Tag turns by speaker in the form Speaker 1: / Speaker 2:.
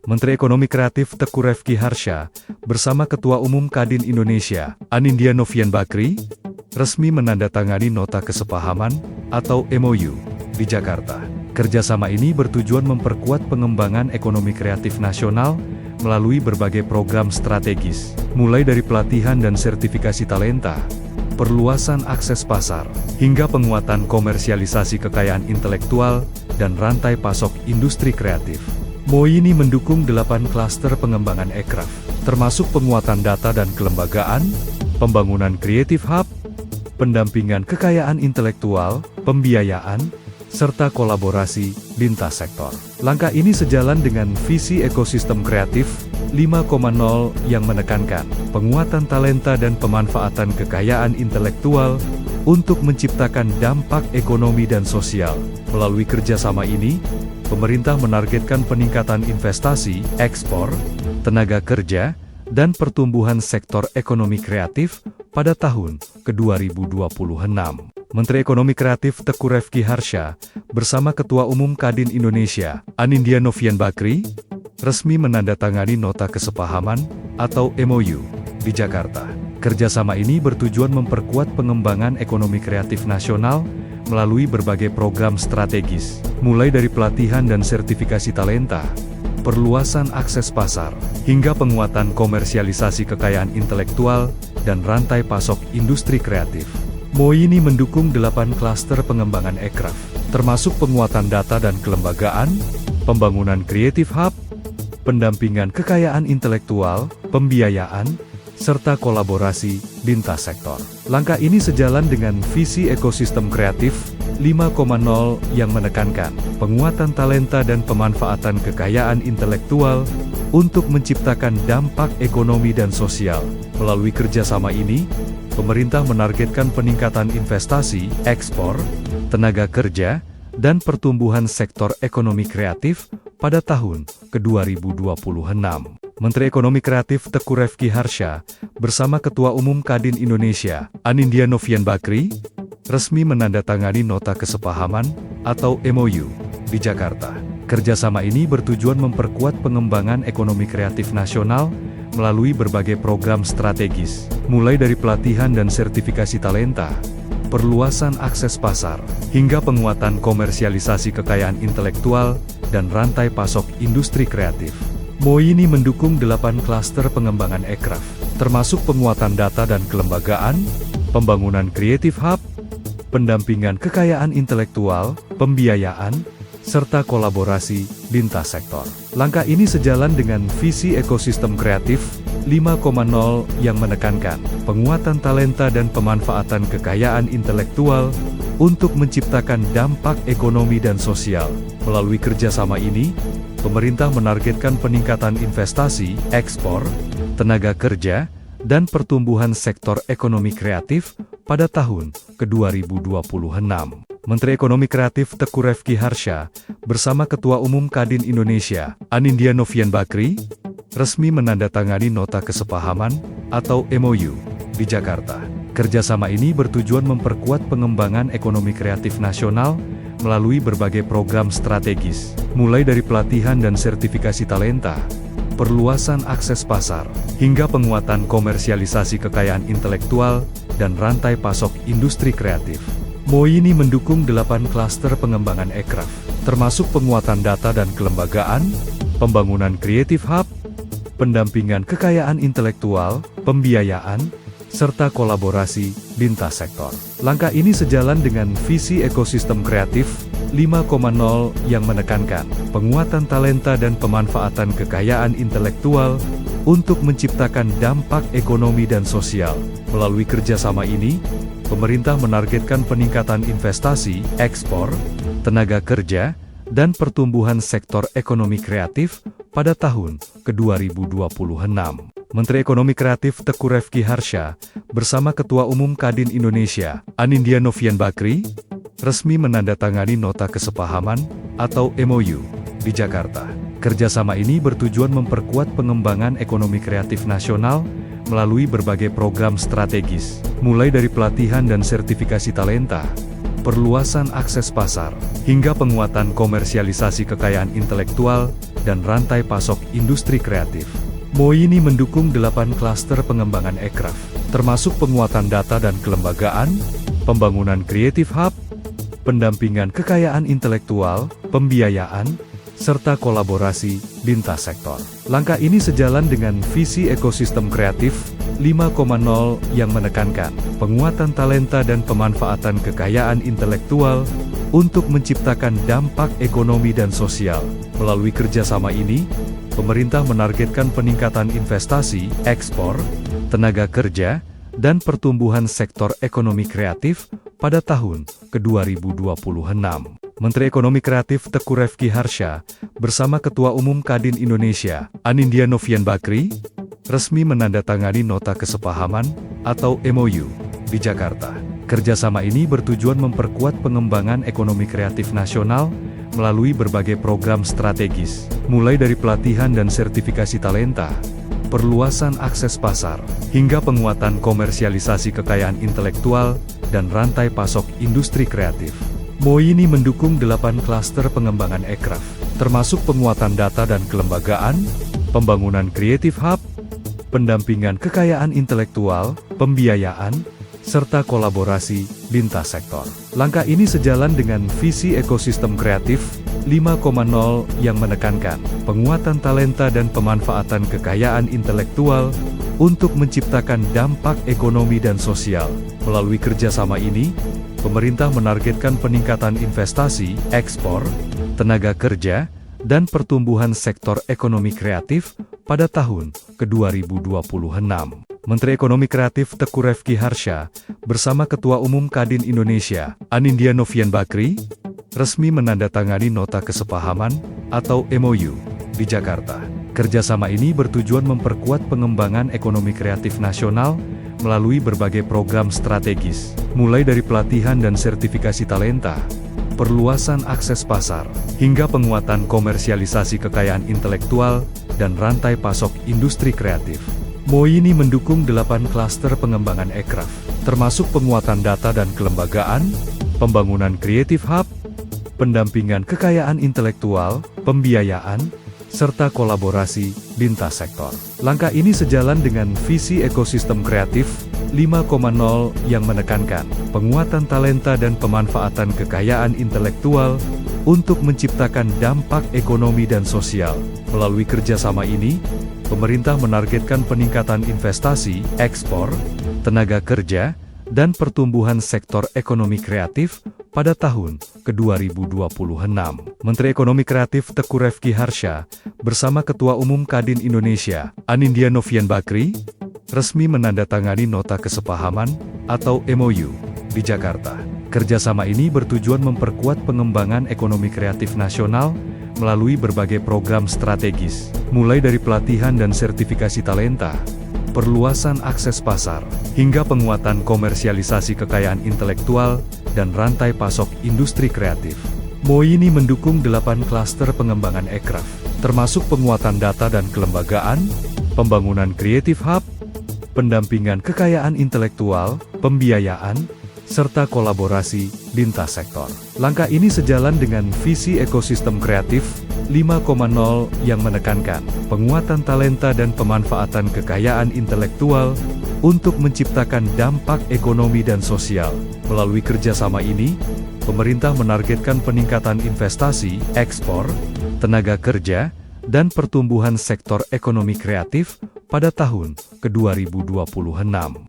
Speaker 1: Menteri Ekonomi Kreatif Teuku Refky Harsha, bersama Ketua Umum Kadin Indonesia, Anindya Novian Bakri, resmi menandatangani Nota Kesepahaman, atau MOU, di Jakarta. Kerjasama ini bertujuan memperkuat pengembangan ekonomi kreatif nasional, melalui berbagai program strategis, mulai dari pelatihan dan sertifikasi talenta, perluasan akses pasar, hingga penguatan komersialisasi kekayaan intelektual, dan rantai pasok industri kreatif. MOU ini mendukung 8 klaster pengembangan ekraf, termasuk penguatan data dan kelembagaan, pembangunan Creative Hub, pendampingan kekayaan intelektual, pembiayaan, serta kolaborasi lintas sektor. Langkah ini sejalan dengan visi ekosistem kreatif 5.0 yang menekankan penguatan talenta dan pemanfaatan kekayaan intelektual untuk menciptakan dampak ekonomi dan sosial. Melalui kerjasama ini, pemerintah menargetkan peningkatan investasi, ekspor, tenaga kerja, dan pertumbuhan sektor ekonomi kreatif pada tahun ke-2026. Menteri Ekonomi Kreatif Teuku Refky Harsha, bersama Ketua Umum Kadin Indonesia, Anindya Novian Bakri, resmi menandatangani Nota Kesepahaman, atau MOU, di Jakarta. Kerjasama ini bertujuan memperkuat pengembangan ekonomi kreatif nasional, melalui berbagai program strategis, mulai dari pelatihan dan sertifikasi talenta, perluasan akses pasar, hingga penguatan komersialisasi kekayaan intelektual, dan rantai pasok industri kreatif. MOU ini mendukung 8 klaster pengembangan ekraf, termasuk penguatan data dan kelembagaan, pembangunan Creative Hub, pendampingan kekayaan intelektual, pembiayaan, serta kolaborasi lintas sektor. Langkah ini sejalan dengan visi ekosistem kreatif 5.0 yang menekankan penguatan talenta dan pemanfaatan kekayaan intelektual untuk menciptakan dampak ekonomi dan sosial. Melalui kerjasama ini, pemerintah menargetkan peningkatan investasi, ekspor, tenaga kerja, dan pertumbuhan sektor ekonomi kreatif pada tahun ke-2026. Menteri Ekonomi Kreatif Teuku Refky Harsha, bersama Ketua Umum Kadin Indonesia, Anindya Novian Bakri, resmi menandatangani Nota Kesepahaman, atau MOU, di Jakarta. Kerjasama ini bertujuan memperkuat pengembangan ekonomi kreatif nasional, melalui berbagai program strategis, mulai dari pelatihan dan sertifikasi talenta, perluasan akses pasar, hingga penguatan komersialisasi kekayaan intelektual, dan rantai pasok industri kreatif. MOU ini mendukung 8 klaster pengembangan ekraf, termasuk penguatan data dan kelembagaan, pembangunan Creative Hub, pendampingan kekayaan intelektual, pembiayaan, serta kolaborasi lintas sektor. Langkah ini sejalan dengan visi ekosistem kreatif 5.0 yang menekankan penguatan talenta dan pemanfaatan kekayaan intelektual untuk menciptakan dampak ekonomi dan sosial. Melalui kerjasama ini, pemerintah menargetkan peningkatan investasi, ekspor, tenaga kerja, dan pertumbuhan sektor ekonomi kreatif pada tahun ke-2026. Menteri Ekonomi Kreatif Teuku Refky Harsha, bersama Ketua Umum Kadin Indonesia, Anindya Novian Bakri, resmi menandatangani Nota Kesepahaman, atau MOU, di Jakarta. Kerjasama ini bertujuan memperkuat pengembangan ekonomi kreatif nasional, melalui berbagai program strategis, mulai dari pelatihan dan sertifikasi talenta, perluasan akses pasar, hingga penguatan komersialisasi kekayaan intelektual, dan rantai pasok industri kreatif. MOU ini mendukung 8 klaster pengembangan ekraf, termasuk penguatan data dan kelembagaan, pembangunan Creative Hub, pendampingan kekayaan intelektual, pembiayaan, serta kolaborasi lintas sektor. Langkah ini sejalan dengan visi ekosistem kreatif 5.0 yang menekankan penguatan talenta dan pemanfaatan kekayaan intelektual untuk menciptakan dampak ekonomi dan sosial. Melalui kerjasama ini, pemerintah menargetkan peningkatan investasi, ekspor, tenaga kerja, dan pertumbuhan sektor ekonomi kreatif pada tahun ke-2026. Menteri Ekonomi Kreatif Teuku Refky Harsha, bersama Ketua Umum Kadin Indonesia, Anindya Novian Bakri, resmi menandatangani Nota Kesepahaman, atau MOU, di Jakarta. Kerjasama ini bertujuan memperkuat pengembangan ekonomi kreatif nasional, melalui berbagai program strategis, mulai dari pelatihan dan sertifikasi talenta, perluasan akses pasar, hingga penguatan komersialisasi kekayaan intelektual, dan rantai pasok industri kreatif. MOI ini mendukung 8 klaster pengembangan ekraf, termasuk penguatan data dan kelembagaan, pembangunan Creative Hub, pendampingan kekayaan intelektual, pembiayaan, serta kolaborasi lintas sektor. Langkah ini sejalan dengan visi ekosistem kreatif 5.0 yang menekankan penguatan talenta dan pemanfaatan kekayaan intelektual untuk menciptakan dampak ekonomi dan sosial. Melalui kerjasama ini, pemerintah menargetkan peningkatan investasi, ekspor, tenaga kerja, dan pertumbuhan sektor ekonomi kreatif pada tahun ke-2026. Menteri Ekonomi Kreatif Teuku Refky Harsha bersama Ketua Umum Kadin Indonesia, Anindya Novian Bakri, resmi menandatangani nota kesepahaman atau MOU di Jakarta. Kerjasama ini bertujuan memperkuat pengembangan ekonomi kreatif nasional melalui berbagai program strategis, mulai dari pelatihan dan sertifikasi talenta, perluasan akses pasar, hingga penguatan komersialisasi kekayaan intelektual dan rantai pasok industri kreatif. MOI ini mendukung 8 klaster pengembangan ekraf, termasuk penguatan data dan kelembagaan, pembangunan Creative Hub, pendampingan kekayaan intelektual, pembiayaan, serta kolaborasi lintas sektor. Langkah ini sejalan dengan visi ekosistem kreatif 5.0 yang menekankan penguatan talenta dan pemanfaatan kekayaan intelektual untuk menciptakan dampak ekonomi dan sosial. Melalui kerjasama ini, pemerintah menargetkan peningkatan investasi, ekspor, tenaga kerja, dan pertumbuhan sektor ekonomi kreatif pada tahun ke-2026. Menteri Ekonomi Kreatif Teuku Refky Harsha bersama Ketua Umum Kadin Indonesia, Anindya Novian Bakri, resmi menandatangani nota kesepahaman atau MOU di Jakarta. Kerjasama ini bertujuan memperkuat pengembangan ekonomi kreatif nasional melalui berbagai program strategis, mulai dari pelatihan dan sertifikasi talenta, perluasan akses pasar, hingga penguatan komersialisasi kekayaan intelektual dan rantai pasok industri kreatif. MOI ini mendukung 8 klaster pengembangan ekraf, termasuk penguatan data dan kelembagaan, pembangunan Creative Hub, pendampingan kekayaan intelektual, pembiayaan, serta kolaborasi lintas sektor. Langkah ini sejalan dengan visi ekosistem kreatif 5.0 yang menekankan penguatan talenta dan pemanfaatan kekayaan intelektual untuk menciptakan dampak ekonomi dan sosial. Melalui kerjasama ini, pemerintah menargetkan peningkatan investasi, ekspor, tenaga kerja, dan pertumbuhan sektor ekonomi kreatif pada tahun ke-2026. Menteri Ekonomi Kreatif Teuku Refky Harsha bersama Ketua Umum Kadin Indonesia, Anindya Novian Bakri, resmi menandatangani nota kesepahaman atau MOU di Jakarta. Kerjasama ini bertujuan memperkuat pengembangan ekonomi kreatif nasional melalui berbagai program strategis, mulai dari pelatihan dan sertifikasi talenta, perluasan akses pasar, hingga penguatan komersialisasi kekayaan intelektual dan rantai pasok industri kreatif. MOI ini mendukung 8 klaster pengembangan ekraf, termasuk penguatan data dan kelembagaan, pembangunan Creative Hub, pendampingan kekayaan intelektual, pembiayaan, serta kolaborasi lintas sektor. Langkah ini sejalan dengan visi ekosistem kreatif 5.0 yang menekankan penguatan talenta dan pemanfaatan kekayaan intelektual untuk menciptakan dampak ekonomi dan sosial. Melalui kerjasama ini, pemerintah menargetkan peningkatan investasi, ekspor, tenaga kerja, dan pertumbuhan sektor ekonomi kreatif pada tahun ke-2026.